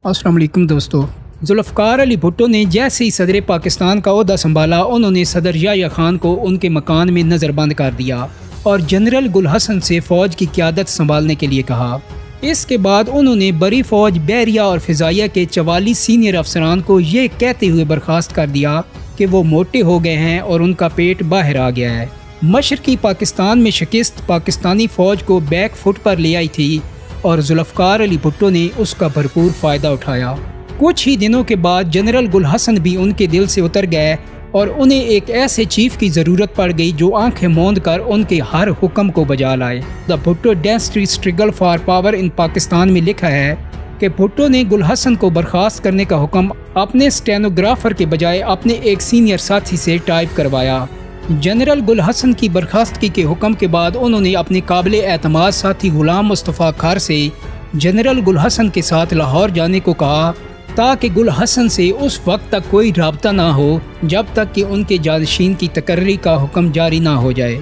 अस्सलाम वालेकुम दोस्तों। जुल्फ़िकार अली भुट्टो ने जैसे ही सदर पाकिस्तान का ओहदा संभाला, उन्होंने सदर याह्या खान को उनके मकान में नज़रबंद कर दिया और जनरल गुल हसन से फ़ौज की क़यादत संभालने के लिए कहा। इसके बाद उन्होंने बड़ी फ़ौज, बहरिया और फ़िज़ाइया के 44 सीनियर अफसरान को ये कहते हुए बर्खास्त कर दिया कि वो मोटे हो गए हैं और उनका पेट बाहर आ गया है। मशरक़ी पाकिस्तान में शिकस्त पाकिस्तानी फ़ौज को बैक फुट पर ले आई थी और जुल्फ़िकार अली भुट्टो ने उसका भरपूर फ़ायदा उठाया। कुछ ही दिनों के बाद जनरल गुल हसन भी उनके दिल से उतर गए और उन्हें एक ऐसे चीफ की ज़रूरत पड़ गई जो आंखें मूंद कर उनके हर हुक्म को बजा लाए। The Bhutto dynasty struggle for power in Pakistan में लिखा है कि भुट्टो ने गुल हसन को बर्खास्त करने का हुक्म अपने स्टेनोग्राफर के बजाय अपने एक सीनियर साथी से टाइप करवाया। जनरल गुल हसन की बर्खास्तगी के हुक्म के बाद उन्होंने अपने काबिल एतमाद साथी गुलाम मुस्तफ़ा खार से जनरल गुल हसन के साथ लाहौर जाने को कहा, ताकि गुल हसन से उस वक्त तक कोई राब्ता ना हो जब तक कि उनके जानशीन की तकर्री का हुक्म जारी ना हो जाए।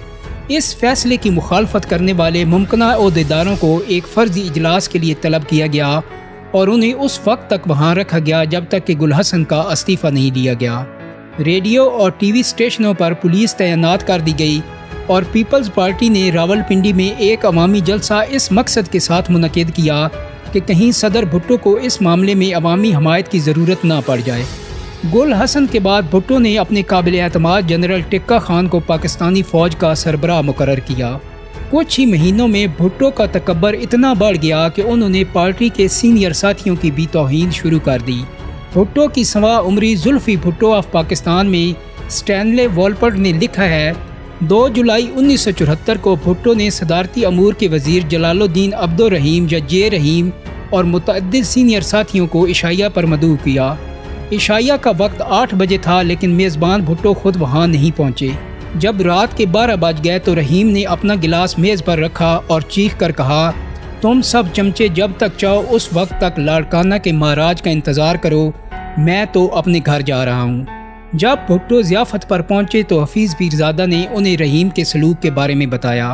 इस फैसले की मुखालफत करने वाले मुमकिना ओहदेदारों को एक फ़र्जी इजलास के लिए तलब किया गया और उन्हें उस वक्त तक वहाँ रखा गया जब तक कि गुल हसन का इस्तीफ़ा नहीं दिया गया। रेडियो और टीवी स्टेशनों पर पुलिस तैनात कर दी गई और पीपल्स पार्टी ने रावलपिंडी में एक अवामी जलसा इस मकसद के साथ मुनक़िद किया कि कहीं सदर भुट्टो को इस मामले में अवामी हमायत की ज़रूरत ना पड़ जाए। गुल हसन के बाद भुट्टो ने अपने काबिल एतमाद जनरल टिक्का खान को पाकिस्तानी फ़ौज का सरबराह मुकर्रर किया। कुछ ही महीनों में भुट्टो का तकब्बर इतना बढ़ गया कि उन्होंने पार्टी के सीनियर साथियों की भी तौहीन शुरू कर दी। भुट्टो की सवा उम्री जुल्फ़ी भुट्टो ऑफ पाकिस्तान में स्टैनले वॉलपर्ट ने लिखा है, 2 जुलाई 1974 को भुट्टो ने सदारती अमूर के वज़ीर जलालुद्दीन अब्दुर्रहीम या जे रहीम और मुतअद्दिद सीनियर साथियों को इशाया पर मदऊ किया। इशाया का वक्त 8 बजे था, लेकिन मेज़बान भुट्टो खुद वहाँ नहीं पहुँचे। जब रात के 12 बज गए तो रहीम ने अपना गिलास मेज़ पर रखा और चीख कर कहा, तुम सब चमचे जब तक चाहो उस वक्त तक लाड़काना के महाराज का इंतज़ार करो, मैं तो अपने घर जा रहा हूँ। जब भुट्टो ज़ियाफ़त पर पहुँचे तो हफीज़ पीरज़ादा ने उन्हें रहीम के सलूक के बारे में बताया।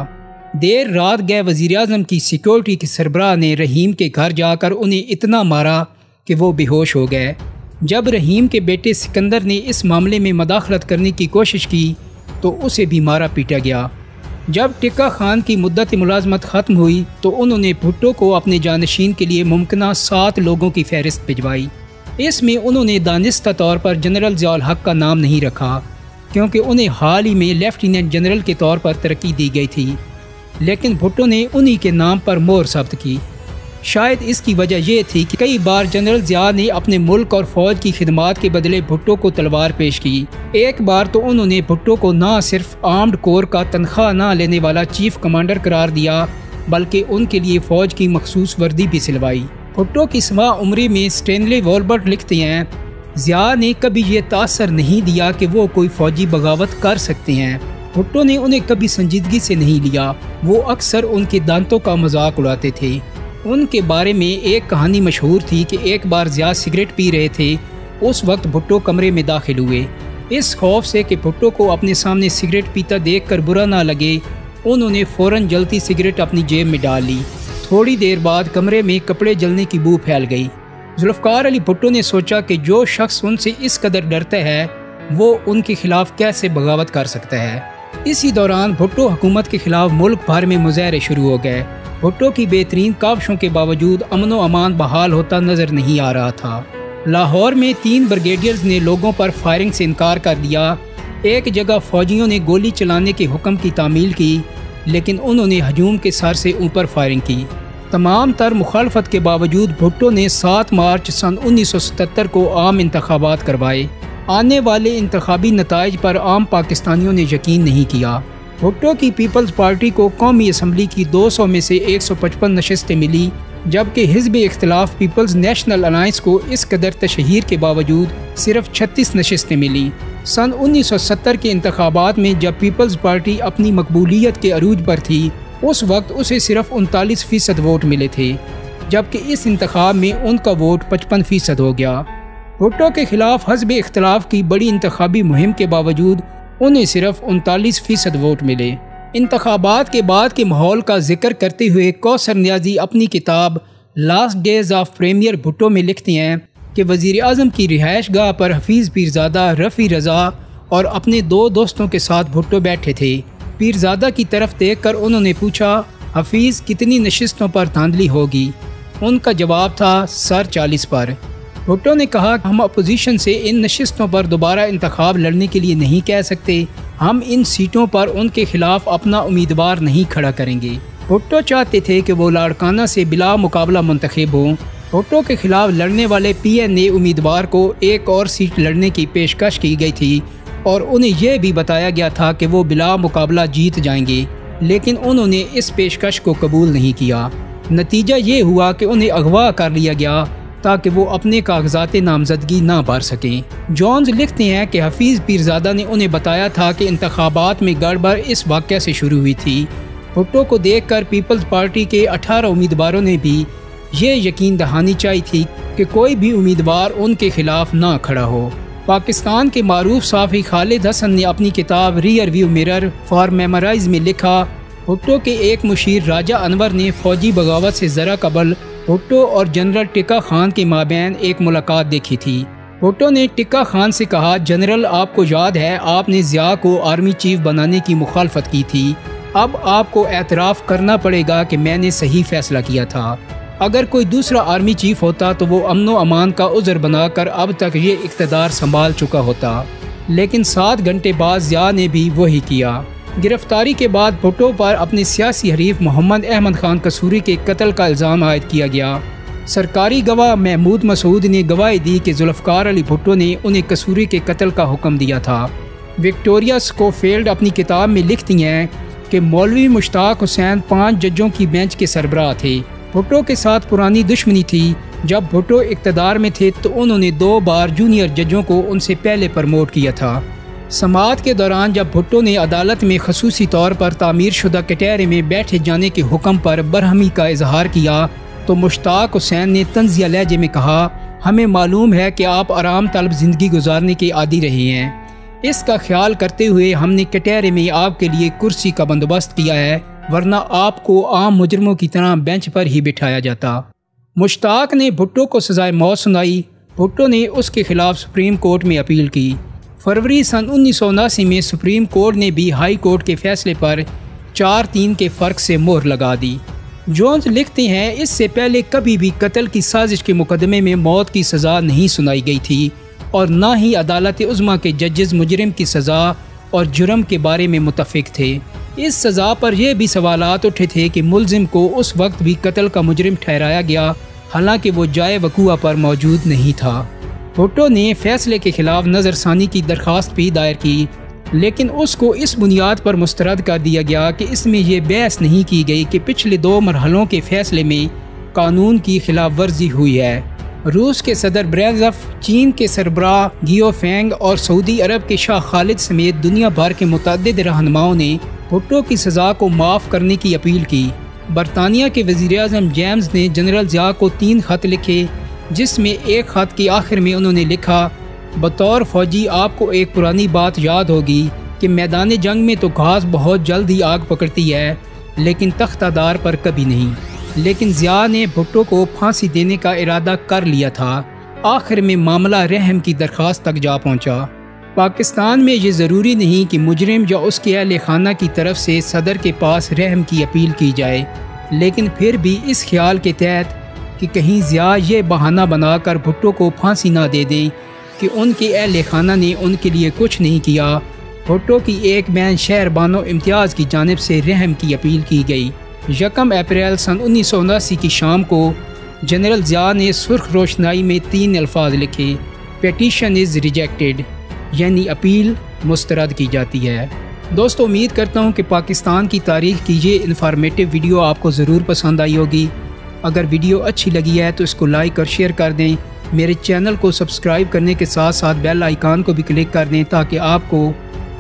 देर रात गए वज़ीर-ए-आज़म की सिक्योरिटी के सरबराह ने रहीम के घर जाकर उन्हें इतना मारा कि वो बेहोश हो गए। जब रहीम के बेटे सिकंदर ने इस मामले में मदाखलत करने की कोशिश की तो उसे भी मारा पीटा गया। जब टिक्का खान की मुद्दत मुलाजमत ख़त्म हुई तो उन्होंने भुट्टो को अपने जानशीन के लिए मुमकिना 7 लोगों की फहरिस्त भिजवाई। इसमें उन्होंने दानिस्ता तौर पर जनरल ज़ियाउल हक का नाम नहीं रखा, क्योंकि उन्हें हाल ही में लेफ्टिनेंट जनरल के तौर पर तरक्की दी गई थी, लेकिन भुट्टो ने उन्हीं के नाम पर मोहर ज़ब्त की। शायद इसकी वजह यह थी कि कई बार जनरल ज़िया ने अपने मुल्क और फ़ौज की खिदमात के बदले भुट्टो को तलवार पेश की। एक बार तो उन्होंने भुट्टो को न सिर्फ आर्म्ड कोर का तनख्वाह न लेने वाला चीफ कमांडर करार दिया, बल्कि उनके लिए फ़ौज की मखसूस वर्दी भी सिलवाई। भुट्टो की सवा उम्री में स्टैनले वॉलपर्ट लिखते हैं, ज़िया ने कभी ये तासर नहीं दिया कि वो कोई फ़ौजी बगावत कर सकते हैं। भुट्टो ने उन्हें कभी संजीदगी से नहीं लिया, वो अक्सर उनके दांतों का मजाक उड़ाते थे। उनके बारे में एक कहानी मशहूर थी कि एक बार ज़िया सिगरेट पी रहे थे। उस वक्त भुट्टो कमरे में दाखिल हुए। इस खौफ से कि भुट्टो को अपने सामने सिगरेट पीता देखकर बुरा ना लगे, उन्होंने फ़ौरन जलती सिगरेट अपनी जेब में डाल ली। थोड़ी देर बाद कमरे में कपड़े जलने की बू फैल गई। जुल्फ़िकार अली भुट्टो ने सोचा कि जो शख्स उनसे इस कदर डरता है वो उनके खिलाफ कैसे बगावत कर सकता है। इसी दौरान भुट्टो हुकूमत के खिलाफ मुल्क भर में मुजाहरे शुरू हो गए। भुट्टो की बेहतरीन काविशों के बावजूद अमन व अमान बहाल होता नजर नहीं आ रहा था। लाहौर में 3 ब्रिगेडियर्स ने लोगों पर फायरिंग से इनकार कर दिया। एक जगह फौजियों ने गोली चलाने के हुक्म की तामील की, लेकिन उन्होंने हजूम के सर से ऊपर फायरिंग की। तमाम तर मुखालफत के बावजूद भुट्टो ने 7 मार्च सन 1977 को आम इंतखाबात करवाए। आने वाले इंतखाबी नताइज पर आम पाकिस्तानियों ने यकीन नहीं किया। भुट्टो की पीपल्स पार्टी को कौमी असम्बली की 200 में से 155 नशस्तें मिली, जबकि हिज़्ब इख्तिलाफ पीपल्स नेशनल अलायंस को इस कदर तशहीर के बावजूद सिर्फ 36 नशस्तें मिली। सन 1970 के इंतखाबात में जब पीपल्स पार्टी अपनी मकबूलियत के अरूज पर थी, उस वक्त उसे सिर्फ 39% वोट मिले थे, जबकि इस इंतखाब में उनका वोट 55% हो गया। भुट्टो के खिलाफ हिज़्ब इख्तिलाफ की बड़ी इंतखाबी मुहिम के बावजूद उन्हें सिर्फ 39% वोट मिले। इंतखाबात के बाद के माहौल का जिक्र करते हुए कौसर नियाज़ी अपनी किताब last days of premier Bhutto में लिखते हैं कि वज़ीर आज़म की रिहाइश गाह पर हफीज़ पीरज़ादा, रफ़ी रज़ा और अपने 2 दोस्तों के साथ भुट्टो बैठे थे। पीरज़ादा की तरफ देख कर उन्होंने पूछा, हफीज़ कितनी नशिस्तों पर धांधली होगी? उनका जवाब था, सर 40 पर। भुट्टो ने कहा, हम अपोजिशन से इन नशिस्तों पर दोबारा इंतखाब लड़ने के लिए नहीं कह सकते, हम इन सीटों पर उनके खिलाफ अपना उम्मीदवार नहीं खड़ा करेंगे। भुट्टो चाहते थे कि वो लाड़काना से बिला मुकाबला मुंतखब हों। भुट्टो के खिलाफ लड़ने वाले PNA उम्मीदवार को एक और सीट लड़ने की पेशकश की गई थी और उन्हें यह भी बताया गया था कि वो बिला मुकाबला जीत जाएंगे, लेकिन उन्होंने इस पेशकश को कबूल नहीं किया। नतीजा ये हुआ कि उन्हें अगवा कर लिया गया ताकि वो अपने कागजात नामजदगी ना भर सकें। जॉन्स लिखते हैं कि हफीज़ पीरज़ादा ने उन्हें बताया था कि इंतखाबात में गड़बड़ इस वाक़या से शुरू हुई थी। भुट्टो को देखकर पीपल्स पार्टी के 18 उम्मीदवारों ने भी ये यकीन दहानी चाहिए थी कि कोई भी उम्मीदवार उनके खिलाफ ना खड़ा हो। पाकिस्तान के मारूफ साफ़ी खालिद हसन ने अपनी किताब rear view mirror for memorise में लिखा, भुट्टो के एक मुशीर राजा अनवर ने फ़ौजी बगावत से ज़रा कबल भुट्टो और जनरल टिक्का खान के माबैन एक मुलाकात देखी थी। भुट्टो ने टिक्का खान से कहा, जनरल आपको याद है आपने ज़िया को आर्मी चीफ बनाने की मुखालफत की थी, अब आपको एतराफ़ करना पड़ेगा कि मैंने सही फ़ैसला किया था। अगर कोई दूसरा आर्मी चीफ होता तो वो अमन व अमान का उज़र बनाकर अब तक ये इक़्तिदार संभाल चुका होता, लेकिन 7 घंटे बाद ज़िया ने भी वही किया। गिरफ्तारी के बाद भुट्टो पर अपने सियासी हरीफ मोहम्मद अहमद खान कसूरी के कत्ल का इल्ज़ाम आयद किया गया। सरकारी गवाह महमूद मसूद ने गवाही दी कि जुल्फ़कार अली भुट्टो ने उन्हें कसूरी के कत्ल का हुक्म दिया था। विक्टोरिया स्कोफील्ड अपनी किताब में लिखती हैं कि मौलवी मुश्ताक हुसैन 5 जजों की बेंच के सरबराह थे। भुट्टो के साथ पुरानी दुश्मनी थी। जब भुट्टो इक़्तिदार में थे तो उन्होंने 2 बार जूनियर जजों को उनसे पहले प्रमोट किया था। समाअत के दौरान जब भुट्टो ने अदालत में खसूसी तौर पर तामीर शुदा कटहरे में बैठे जाने के हुक्म पर बरहमी का इजहार किया तो मुश्ताक हुसैन ने तंज़िया लहजे में कहा, हमें मालूम है कि आप आराम तलब ज़िंदगी गुजारने के आदी रहे हैं। इसका ख्याल करते हुए हमने कटहरे में आपके लिए कुर्सी का बंदोबस्त किया है, वरना आपको आम मुजरमों की तरह बेंच पर ही बिठाया जाता। मुश्ताक ने भुट्टो को सज़ाए मौत सुनाई। भुट्टो ने उसके खिलाफ सुप्रीम कोर्ट में अपील की। फरवरी सन 1979 में सुप्रीम कोर्ट ने भी हाई कोर्ट के फैसले पर 4-3 के फ़र्क से मोहर लगा दी। जोन्स लिखते हैं, इससे पहले कभी भी कत्ल की साजिश के मुकदमे में मौत की सज़ा नहीं सुनाई गई थी और न ही अदालत उज़्मा के जजेस मुजरिम की सज़ा और जुर्म के बारे में मुतफ़िक थे। इस सज़ा पर यह भी सवालात उठे थे कि मुलजिम को उस वक्त भी कत्ल का मुजरिम ठहराया गया, हालांकि वो जाए वक़ूआ पर मौजूद नहीं था। भुट्टो ने फैसले के खिलाफ नज़रसानी की दरख्वास्त भी दायर की, लेकिन उसको इस बुनियाद पर मुस्तरद कर दिया गया कि इसमें यह बहस नहीं की गई कि पिछले 2 मरहलों के फैसले में कानून की खिलाफ वर्जी हुई है। रूस के सदर ब्रेज़फ, चीन के सरबराह गियो फेंग और सऊदी अरब के शाह खालिद समेत दुनिया भर के मुतअद्दिद रहनुमाओं ने भुट्टो की सज़ा को माफ़ करने की अपील की। बरतानिया के वज़ीर-ए-आज़म जेम्स ने जनरल ज़िया को 3 ख़त लिखे, जिसमें एक ख़त के आखिर में उन्होंने लिखा, बतौर फ़ौजी आपको एक पुरानी बात याद होगी कि मैदान जंग में तो घास बहुत जल्द ही आग पकड़ती है, लेकिन तख्तादार पर कभी नहीं। लेकिन ज़िया ने भुट्टो को फांसी देने का इरादा कर लिया था। आखिर में मामला रहम की दरख्वास्त तक जा पहुंचा। पाकिस्तान में ये ज़रूरी नहीं कि मुजरिम या उसके अहले खाना की तरफ से सदर के पास रहम की अपील की जाए, लेकिन फिर भी इस ख्याल के तहत कि कहीं ज़िया ये बहाना बनाकर भुट्टो को फांसी ना दे दें कि उनके अहले खाना ने उनके लिए कुछ नहीं किया, भुट्टो की एक बैन शहरबानो इम्तियाज़ की जानिब से रहम की अपील की गई। 1 अप्रैल सन 1979 की शाम को जनरल ज़िया ने सुर्ख रोशनाई में 3 अल्फाज लिखे, पेटिशन इज़ रिजेक्टेड, यानी अपील मुस्तरद की जाती है। दोस्तों, उम्मीद करता हूँ कि पाकिस्तान की तारीख़ की ये इन्फॉर्मेटिव वीडियो आपको ज़रूर पसंद आई होगी। अगर वीडियो अच्छी लगी है तो इसको लाइक और शेयर कर दें। मेरे चैनल को सब्सक्राइब करने के साथ साथ बेल आइकान को भी क्लिक कर दें ताकि आपको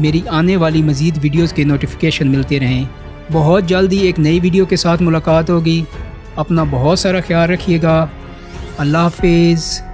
मेरी आने वाली मज़ीद वीडियोज़ के नोटिफिकेशन मिलते रहें। बहुत जल्दी एक नई वीडियो के साथ मुलाकात होगी। अपना बहुत सारा ख्याल रखिएगा। अल्लाह हाफिज़।